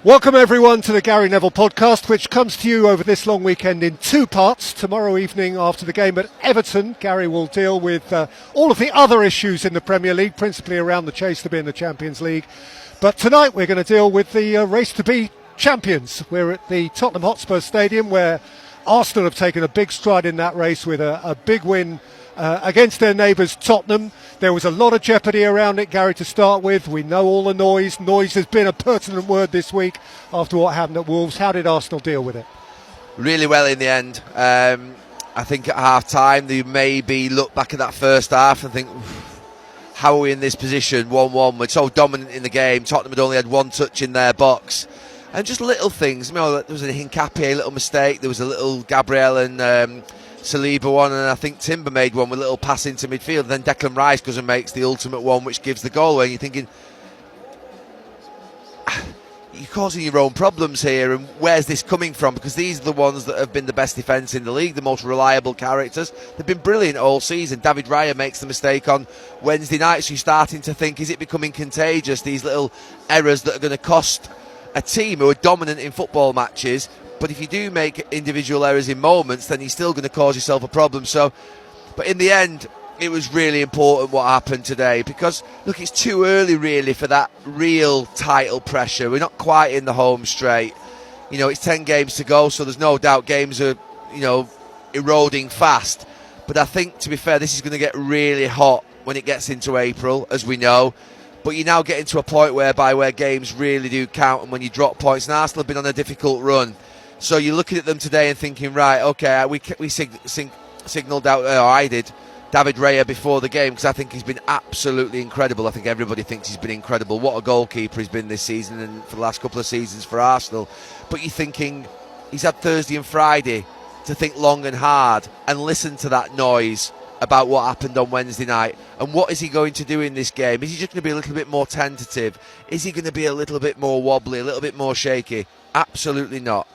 Welcome everyone to the Gary Neville podcast, which comes to you over this long weekend in two parts. Tomorrow evening after the game at Everton, Gary will deal with all of the other issues in the Premier League, principally around the chase to be in the Champions League. But tonight we're going to deal with the race to be champions. We're at the Tottenham Hotspur Stadium, where Arsenal have taken a big stride in that race with a big win against their neighbours Tottenham. There was a lot of jeopardy around it, Gary, to start with. We know all the noise. Noise has been a pertinent word this week after what happened at Wolves. How did Arsenal deal with it? Really well in the end. I think at half-time they maybe look back at that first half and think, how are we in this position? 1-1. We're so dominant in the game. Tottenham had only had one touch in their box. And just little things. You know, there was a Hincapié little mistake. There was a little Gabriel and Saliba one, and I think Timber made one with a little pass into midfield. Then Declan Rice goes and makes the ultimate one, which gives the goal away. And you're thinking, you're causing your own problems here, and where's this coming from? Because these are the ones that have been the best defence in the league, the most reliable characters. They've been brilliant all season. David Raya makes the mistake on Wednesday night, so you're starting to think, is it becoming contagious, these little errors that are going to cost a team who are dominant in football matches? But if you do make individual errors in moments, then you're still going to cause yourself a problem. So, but in the end, it was really important what happened today, because, look, it's too early really for that real title pressure. We're not quite in the home straight. You know, it's 10 games to go, so there's no doubt games are, eroding fast. But I think, to be fair, this is going to get really hot when it gets into April, as we know. But you're now getting to a point where games really do count, and when you drop points, and Arsenal have been on a difficult run. So you're looking at them today and thinking, right, okay, we signalled out, or I did, David Raya before the game, because I think he's been absolutely incredible. I think everybody thinks he's been incredible. What a goalkeeper he's been this season and for the last couple of seasons for Arsenal. But you're thinking, he's had Thursday and Friday to think long and hard and listen to that noise about what happened on Wednesday night. And what is he going to do in this game? Is he just going to be a little bit more tentative? Is he going to be a little bit more wobbly, a little bit more shaky? Absolutely not.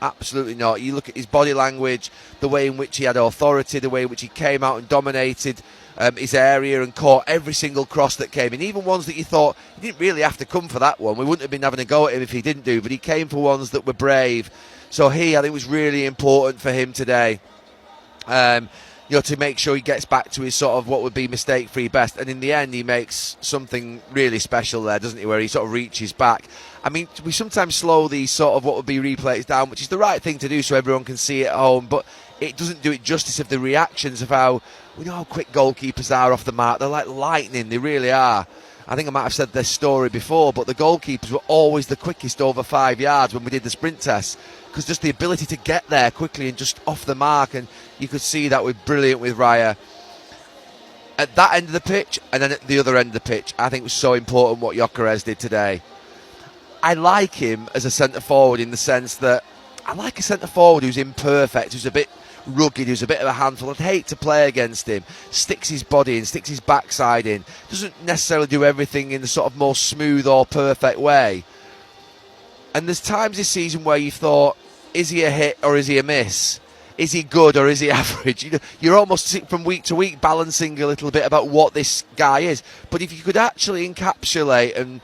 Absolutely not. You look at his body language, the way in which he had authority, the way in which he came out and dominated his area and caught every single cross that came in, even ones that you thought he didn't really have to come for that one. We wouldn't have been having a go at him if he didn't do, but he came for ones that were brave. So I think it was really important for him today, to make sure he gets back to his sort of what would be mistake-free best. And in the end, he makes something really special there, doesn't he, where he sort of reaches back. I mean, we sometimes slow these sort of what would be replays down, which is the right thing to do so everyone can see it at home, but it doesn't do it justice of the reactions of how, we know how quick goalkeepers are off the mark. They're like lightning, they really are. I think I might have said this story before, but the goalkeepers were always the quickest over 5 yards when we did the sprint test, because just the ability to get there quickly and just off the mark, and you could see that was brilliant with Raya. At that end of the pitch, and then at the other end of the pitch, I think it was so important what Gyökeres did today. I like him as a centre-forward in the sense that I like a centre-forward who's imperfect, who's a bit rugged, who's a bit of a handful. I'd hate to play against him. Sticks his body in, sticks his backside in. Doesn't necessarily do everything in the sort of more smooth or perfect way. And there's times this season where you thought, is he a hit or is he a miss? Is he good or is he average? You're almost from week to week balancing a little bit about what this guy is. But if you could actually encapsulate and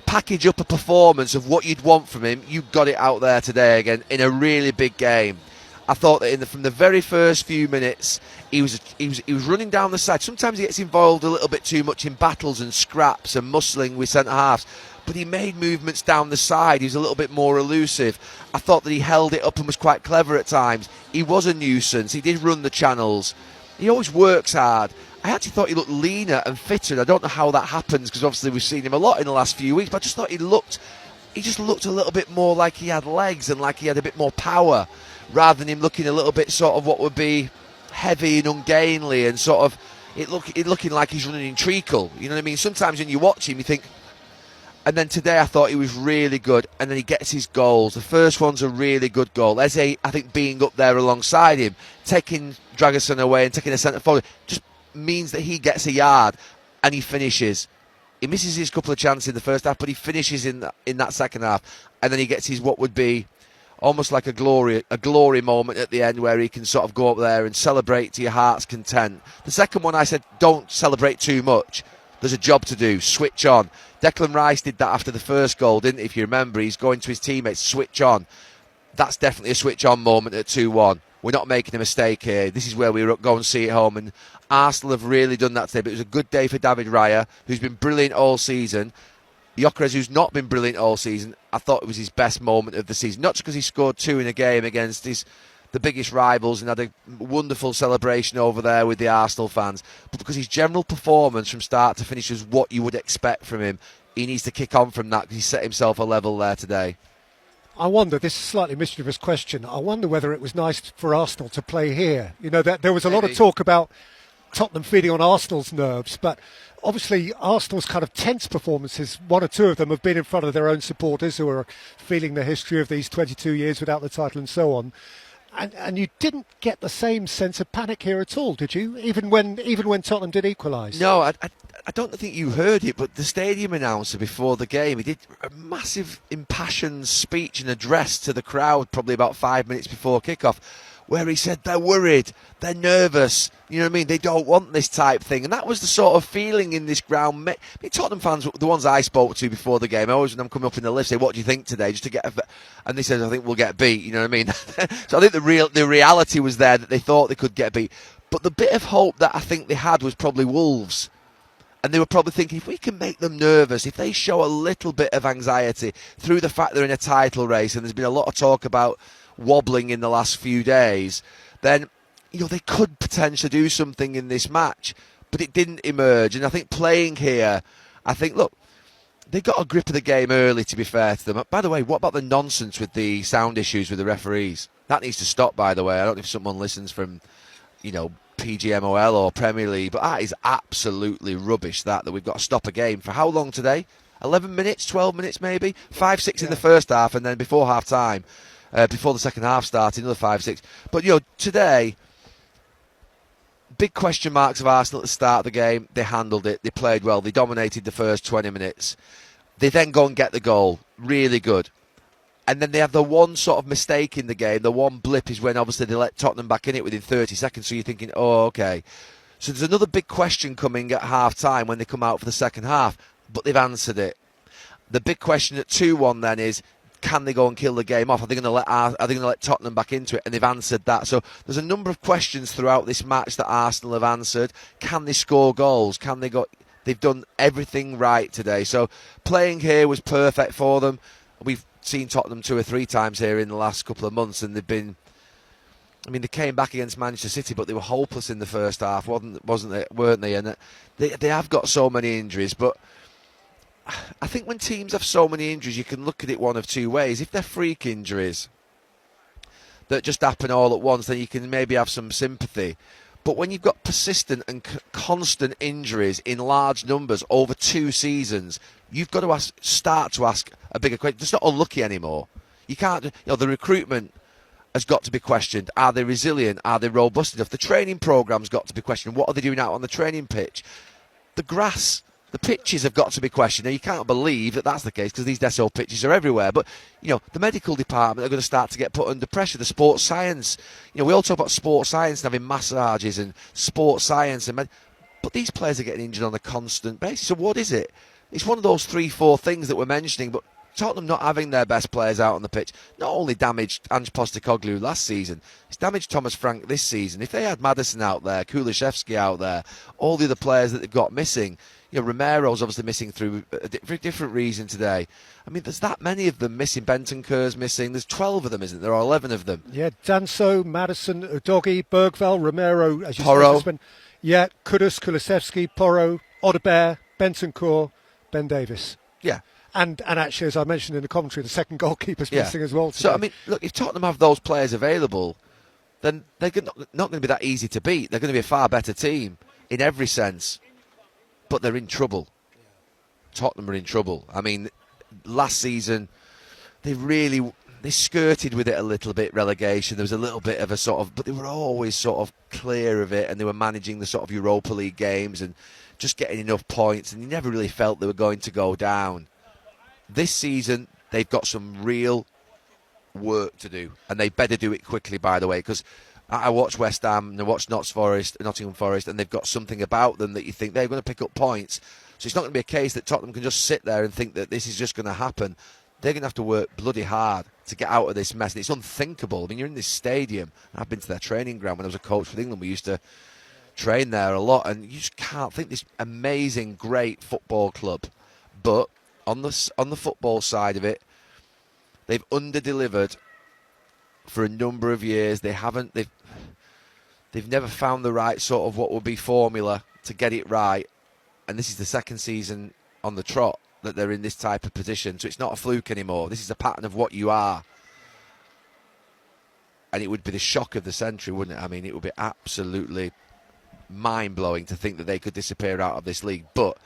package up a performance of what you'd want from him, you got it out there today again in a really big game. I thought that from the very first few minutes, he was running down the side. Sometimes he gets involved a little bit too much in battles and scraps and muscling with centre halves, but he made movements down the side. He was a little bit more elusive. I thought that he held it up and was quite clever at times. He was a nuisance. He did run the channels. He always works hard. I actually thought he looked leaner and fitter, and I don't know how that happens, because obviously we've seen him a lot in the last few weeks, but I just thought he just looked a little bit more like he had legs and like he had a bit more power, rather than him looking a little bit sort of what would be heavy and ungainly and sort of it looking like he's running in treacle. You know what I mean? Sometimes when you watch him, you think. And then today I thought he was really good, and then he gets his goals. The first one's a really good goal. Eze, I think, being up there alongside him, taking Dragerson away and taking a centre forward, just means that he gets a yard and he finishes. He misses his couple of chances in the first half, but he finishes in that second half, and then he gets his what would be almost like a glory moment at the end, where he can sort of go up there and celebrate to your heart's content. The second one, I said, don't celebrate too much. There's a job to do. Switch on. Declan Rice did that after the first goal, didn't he? If you remember, he's going to his teammates, switch on. That's definitely a switch on moment at 2-1. We're not making a mistake here. This is where we go and see it home. And Arsenal have really done that today. But it was a good day for David Raya, who's been brilliant all season. Gyökeres, who's not been brilliant all season, I thought it was his best moment of the season. Not just because he scored 2 in a game against the biggest rivals and had a wonderful celebration over there with the Arsenal fans, but because his general performance from start to finish is what you would expect from him. He needs to kick on from that because he set himself a level there today. I wonder, this is a slightly mischievous question, I wonder whether it was nice for Arsenal to play here. You know, there was a lot of talk about Tottenham feeding on Arsenal's nerves, but obviously Arsenal's kind of tense performances, one or two of them have been in front of their own supporters who are feeling the history of these 22 years without the title and so on. And you didn't get the same sense of panic here at all, did you? Even when Tottenham did equalise? No, I don't think you heard it, but the stadium announcer before the game, he did a massive impassioned speech and address to the crowd probably about 5 minutes before kickoff, where he said they're worried, they're nervous, you know what I mean, they don't want this type thing. And that was the sort of feeling in this ground. I mean, Tottenham fans, the ones I spoke to before the game, I always, when I'm coming up in the lift, say, what do you think today? Just to get and they said, I think we'll get beat, you know what I mean? So I think the reality was there that they thought they could get beat. But the bit of hope that I think they had was probably Wolves. And they were probably thinking, if we can make them nervous, if they show a little bit of anxiety through the fact they're in a title race, and there's been a lot of talk about wobbling in the last few days, then they could potentially do something in this match. But it didn't emerge. And I think playing here, look, they got a grip of the game early, to be fair to them. By the way, what about the nonsense with the sound issues with the referees? That needs to stop, by the way. I don't know if someone listens from, PGMOL or Premier League, but that is absolutely rubbish, that we've got to stop a game. For how long today? 11 minutes, 12 minutes maybe? 5-6 in the first half, and then before half-time, before the second half started, another 5-6. But, today, big question marks of Arsenal at the start of the game. They handled it. They played well. They dominated the first 20 minutes. They then go and get the goal. Really good. And then they have the one sort of mistake in the game. The one blip is when obviously they let Tottenham back in it within 30 seconds. So you're thinking, oh, okay. So there's another big question coming at half-time when they come out for the second half. But they've answered it. The big question at 2-1 then is, can they go and kill the game off? Are they going to let Tottenham back into it? And they've answered that. So there's a number of questions throughout this match that Arsenal have answered. Can they score goals? Can they go? They've done everything right today. So playing here was perfect for them. We've seen Tottenham 2 or 3 times here in the last couple of months, and they came back against Manchester City, but they were hopeless in the first half, weren't they? And they have got so many injuries, but I think when teams have so many injuries, you can look at it one of two ways. If they're freak injuries that just happen all at once, then you can maybe have some sympathy. But when you've got persistent and constant injuries in large numbers over 2 seasons, you've got to start to ask a bigger question. It's not unlucky anymore. You can't, the recruitment has got to be questioned. Are they resilient? Are they robust enough? The training programme's got to be questioned. What are they doing out on the training pitch? The grass, the pitches have got to be questioned. Now, you can't believe that that's the case because these Deso pitches are everywhere. But, the medical department are going to start to get put under pressure. The sports science, we all talk about sports science and having massages and sports science. But these players are getting injured on a constant basis. So what is it? It's one of those 3-4 things that we're mentioning, but Tottenham not having their best players out on the pitch not only damaged Ange Postecoglou last season, it's damaged Thomas Frank this season. If they had Maddison out there, Kulishevsky out there, all the other players that they've got missing, Romero's obviously missing through a different reason today. There's that many of them missing. Bentancur's missing. There's 12 of them, isn't there? Or 11 of them. Yeah, Danso, Maddison, Udogie, Bergvall, Romero, as you Porro. said. Yeah, Kudus, Kulusevski, Porro, Odegaard, Bentancur, Ben Davis. Yeah. And actually, as I mentioned in the commentary, the second goalkeeper's missing as well today. So, look, if Tottenham have those players available, then they're not going to be that easy to beat. They're going to be a far better team in every sense. But they're in trouble. Tottenham are in trouble. Last season, they skirted with it a little bit, relegation. There was a little bit of but they were always sort of clear of it, and they were managing the sort of Europa League games and just getting enough points, and you never really felt they were going to go down. This season, they've got some real work to do, and they better do it quickly, by the way, because I watch West Ham and I watch Nottingham Forest, and they've got something about them that you think they're going to pick up points. So it's not going to be a case that Tottenham can just sit there and think that this is just going to happen. They're going to have to work bloody hard to get out of this mess. And it's unthinkable. I mean, you're in this stadium. I've been to their training ground when I was a coach with England. We used to train there a lot. And you just can't think this amazing, great football club. But on the football side of it, they've under-delivered for a number of years. They've never found the right sort of what would be formula to get it right. And this is the second season on the trot that they're in this type of position. So it's not a fluke anymore. This is a pattern of what you are. And it would be the shock of the century, wouldn't it? I mean, it would be absolutely mind-blowing to think that they could disappear out of this league. But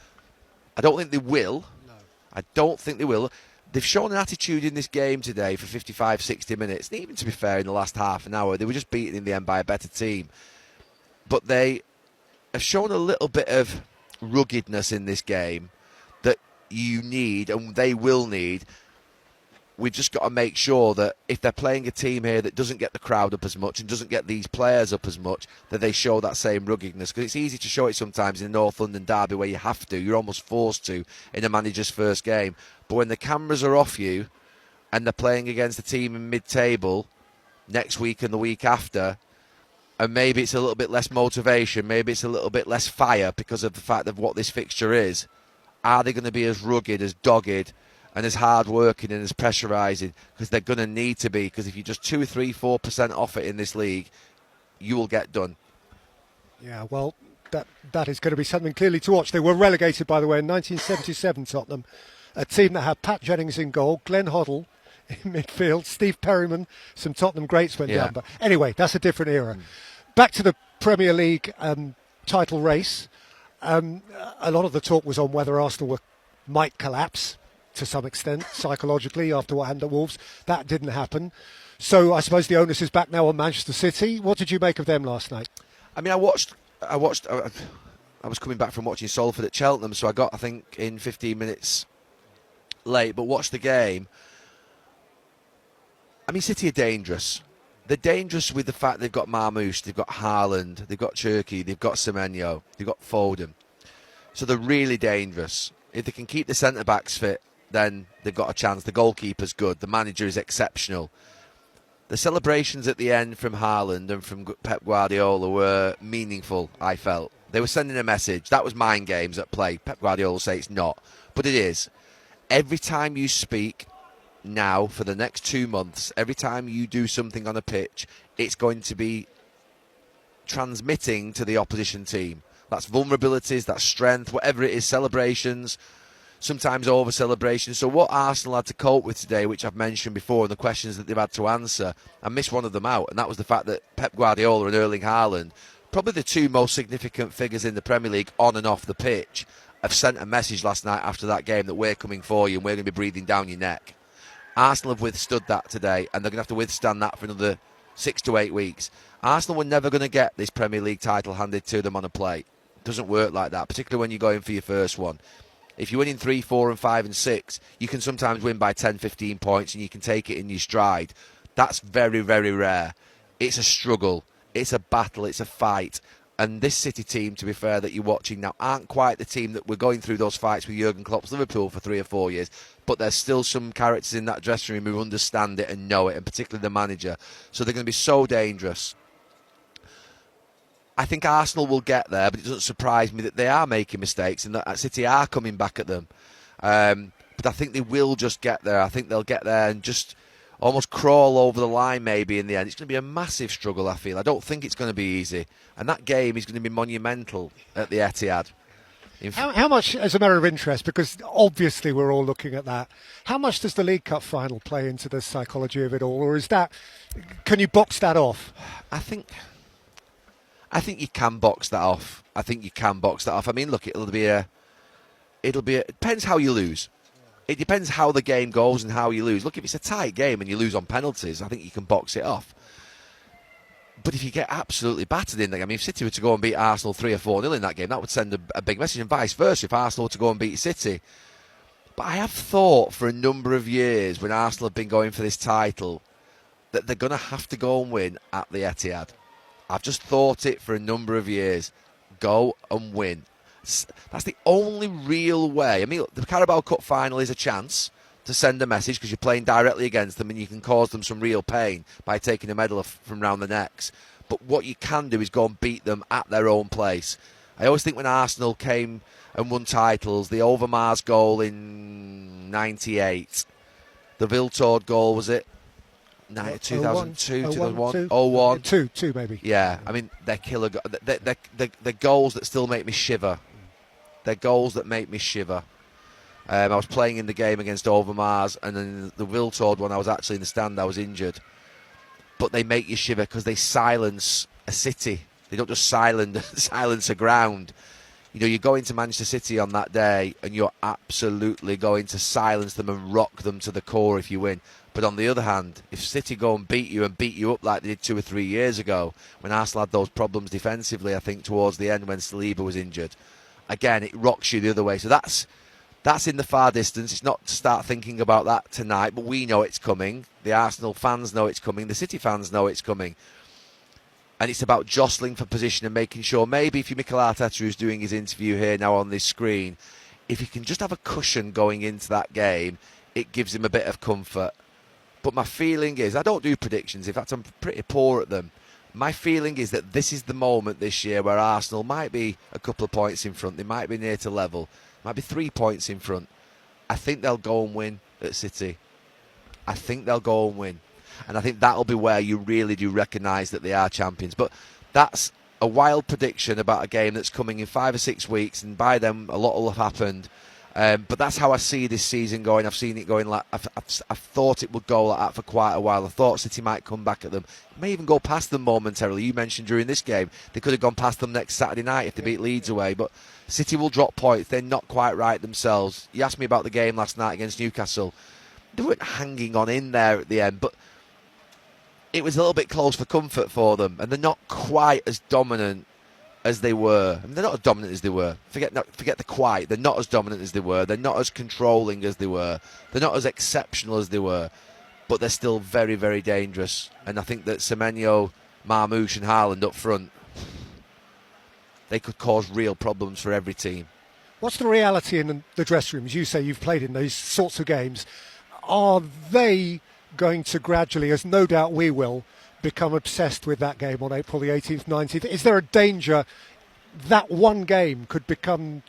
I don't think they will. No. I don't think they will. They've shown an attitude in this game today for 55, 60 minutes. And even to be fair, in the last half an hour, they were just beaten in the end by a better team. But they have shown a little bit of ruggedness in this game that you need and they will need. We've just got to make sure that if they're playing a team here that doesn't get the crowd up as much and doesn't get these players up as much, that they show that same ruggedness. Because it's easy to show it sometimes in the North London derby where you have to. You're almost forced to in a manager's first game. But when the cameras are off you and they're playing against a team in mid-table next week and the week after, and maybe it's a little bit less motivation, maybe it's a little bit less fire because of the fact of what this fixture is, are they going to be as rugged, as dogged, and as hard-working and as pressurising? Because they're going to need to be, because if you're just 2, 3, 4% off it in this league, you will get done. Yeah, well, that is going to be something clearly to watch. They were relegated, by the way, in 1977, Tottenham, a team that had Pat Jennings in goal, Glenn Hoddle in midfield, Steve Perryman, some Tottenham greats went down. But anyway, that's a different era. Back to the Premier League title race. A lot of the talk was on whether Arsenal might collapse to some extent psychologically after what happened at Wolves. That didn't happen. So I suppose the onus is back now on Manchester City. What did you make of them last night? I mean, I was coming back from watching Salford at Cheltenham, so I got, I think, in 15 minutes late, but watched the game. I mean, City are dangerous. They're dangerous with the fact they've got Marmoush, they've got Haaland, they've got Cherki, they've got Semenyo, they've got Foden. So they're really dangerous. If they can keep the centre-backs fit, then they've got a chance. The goalkeeper's good. The manager is exceptional. The celebrations at the end from Haaland and from Pep Guardiola were meaningful, I felt. They were sending a message. That was mind games at play. Pep Guardiola will say it's not, but it is. Every time you speak now for the next 2 months, every time you do something on a pitch, it's going to be transmitting to the opposition team. That's vulnerabilities, that's strength, whatever it is, celebrations, sometimes over celebrations. So what Arsenal had to cope with today, which I've mentioned before, and the questions that they've had to answer, I missed one of them out, and that was the fact that Pep Guardiola and Erling Haaland, probably the two most significant figures in the Premier League on and off the pitch, have sent a message last night after that game that we're coming for you and we're going to be breathing down your neck. Arsenal have withstood that today, and they're going to have to withstand that for another 6 to 8 weeks. Arsenal were never going to get this Premier League title handed to them on a plate. It doesn't work like that, particularly when you're going for your first one. If you're winning 3, 4 and 5 and 6, you can sometimes win by 10, 15 points and you can take it in your stride. That's very, very rare. It's a struggle. It's a battle. It's a fight. And this City team, to be fair, that you're watching now, aren't quite the team that were going through those fights with Jurgen Klopp's Liverpool for 3 or 4 years. But there's still some characters in that dressing room who understand it and know it, and particularly the manager. So they're going to be so dangerous. I think Arsenal will get there, but it doesn't surprise me that they are making mistakes and that City are coming back at them. But I think they will just get there. I think they'll get there and just almost crawl over the line maybe in the end. It's going to be a massive struggle, I feel. I don't think it's going to be easy. And that game is going to be monumental at the Etihad. How much, as a matter of interest, because obviously we're all looking at that, how much does the League Cup final play into the psychology of it all? Or is that, can you box that off? I think you can box that off. I mean, look, it depends how you lose. It depends how the game goes and how you lose. Look, if it's a tight game and you lose on penalties, I think you can box it off. But if you get absolutely battered in that game, I mean, if City were to go and beat Arsenal 3 or 4-0 in that game, that would send a big message, and vice versa if Arsenal were to go and beat City. But I have thought for a number of years, when Arsenal have been going for this title, that they're going to have to go and win at the Etihad. I've just thought it for a number of years. Go and win. That's the only real way. I mean, look, the Carabao Cup final is a chance to send a message because you're playing directly against them and you can cause them some real pain by taking a medal from round the necks. But what you can do is go and beat them at their own place. I always think when Arsenal came and won titles, the Overmars goal in 98, the Viltord goal, was it? 2002, 2001, 01. Two maybe. Yeah, I mean, they're killer. They're goals that still make me shiver. They're goals that make me shiver. I was playing in the game against Overmars, and then the Viltord one, I was actually in the stand, I was injured. But they make you shiver because they silence a city. They don't just silence a ground. You know, you go into Manchester City on that day, and you're absolutely going to silence them and rock them to the core if you win. But on the other hand, if City go and beat you up like they did 2 or 3 years ago, when Arsenal had those problems defensively, I think towards the end when Saliba was injured, again, it rocks you the other way. So that's in the far distance. It's not to start thinking about that tonight, but we know it's coming. The Arsenal fans know it's coming. The City fans know it's coming. And it's about jostling for position and making sure, maybe if you're Mikel Arteta, who's doing his interview here now on this screen, if you can just have a cushion going into that game, it gives him a bit of comfort. But my feeling is, I don't do predictions. In fact, I'm pretty poor at them. My feeling is that this is the moment this year where Arsenal might be a couple of points in front. They might be near to level. Might be 3 points in front. I think they'll go and win at City. I think they'll go and win. And I think that'll be where you really do recognise that they are champions. But that's a wild prediction about a game that's coming in 5 or 6 weeks, and by then a lot will have happened. But that's how I see this season going. I've seen it going like I've thought it would go like that for quite a while. I thought City might come back at them, may even go past them momentarily. You mentioned during this game they could have gone past them next Saturday night if they beat Leeds away. But City will drop points. They're not quite right themselves. You asked me about the game last night against Newcastle. They weren't hanging on in there at the end, but it was a little bit close for comfort for them, and they're not quite as dominant as they were. I mean, they're not as dominant as they were. Forget the quite. They're not as dominant as they were. They're not as controlling as they were. They're not as exceptional as they were. But they're still very, very dangerous. And I think that Semenyo, Marmoush and Haaland up front, they could cause real problems for every team. What's the reality in the dressing rooms? You say you've played in those sorts of games. Are they going to gradually, as no doubt we will, become obsessed with that game on April the 18th, 19th? Is there a danger that one game could become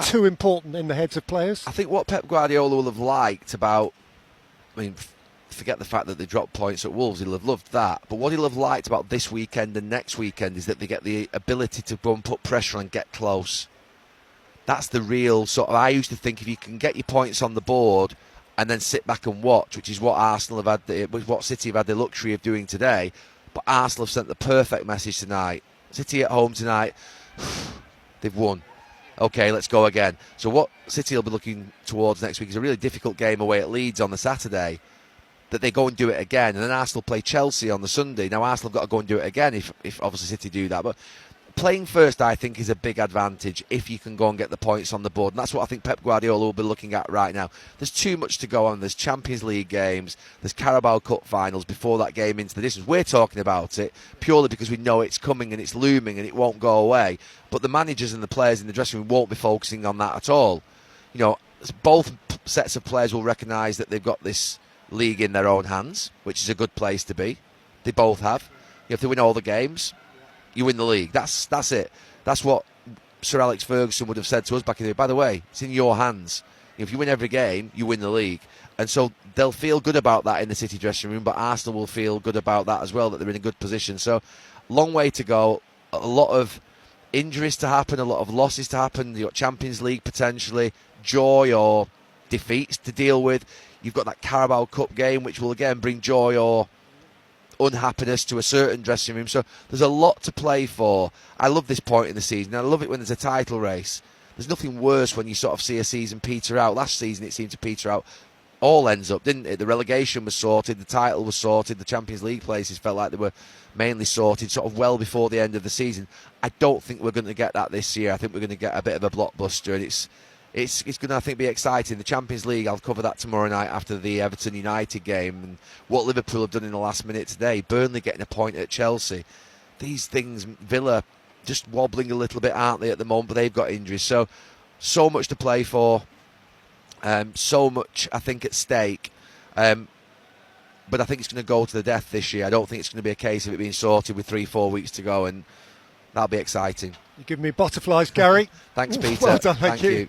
too important in the heads of players? I think what Pep Guardiola will have liked about, I mean, forget the fact that they dropped points at Wolves, he'll have loved that. But what he'll have liked about this weekend and next weekend is that they get the ability to go and put pressure and get close. That's the real sort of, I used to think if you can get your points on the board and then sit back and watch, which is what Arsenal have had, what City have had the luxury of doing today. But Arsenal have sent the perfect message tonight. City at home tonight, they've won. Okay, let's go again. So what City will be looking towards next week is a really difficult game away at Leeds on the Saturday, that they go and do it again. And then Arsenal play Chelsea on the Sunday. Now Arsenal have got to go and do it again if obviously City do that. But playing first, I think, is a big advantage if you can go and get the points on the board. And that's what I think Pep Guardiola will be looking at right now. There's too much to go on. There's Champions League games. There's Carabao Cup finals before that game into the distance. We're talking about it purely because we know it's coming and it's looming and it won't go away. But the managers and the players in the dressing room won't be focusing on that at all. You know, both sets of players will recognise that they've got this league in their own hands, which is a good place to be. They both have. If they win all the games, you win the league. That's it. That's what Sir Alex Ferguson would have said to us back in the day. By the way, it's in your hands. If you win every game, you win the league. And so they'll feel good about that in the City dressing room, but Arsenal will feel good about that as well, that they're in a good position. So, long way to go. A lot of injuries to happen, a lot of losses to happen. You've got Champions League potentially, joy or defeats to deal with. You've got that Carabao Cup game, which will again bring joy or unhappiness to a certain dressing room. So there's a lot to play for. I love this point in the season. I love it when there's a title race. There's nothing worse when you sort of see a season peter out. Last season it seemed to peter out. All ends up, didn't it? The relegation was sorted, the title was sorted, the Champions League places felt like they were mainly sorted sort of well before the end of the season. I don't think we're going to get that this year. I think we're going to get a bit of a blockbuster, and it's going to, I think, be exciting. The Champions League, I'll cover that tomorrow night after the Everton United game, and what Liverpool have done in the last minute today. Burnley getting a point at Chelsea. These things, Villa just wobbling a little bit, aren't they, at the moment? But they've got injuries, so much to play for, so much I think at stake. But I think it's going to go to the death this year. I don't think it's going to be a case of it being sorted with 3-4 weeks to go, and that'll be exciting. You give me butterflies, Gary. Thanks, Peter. Well done, thank you.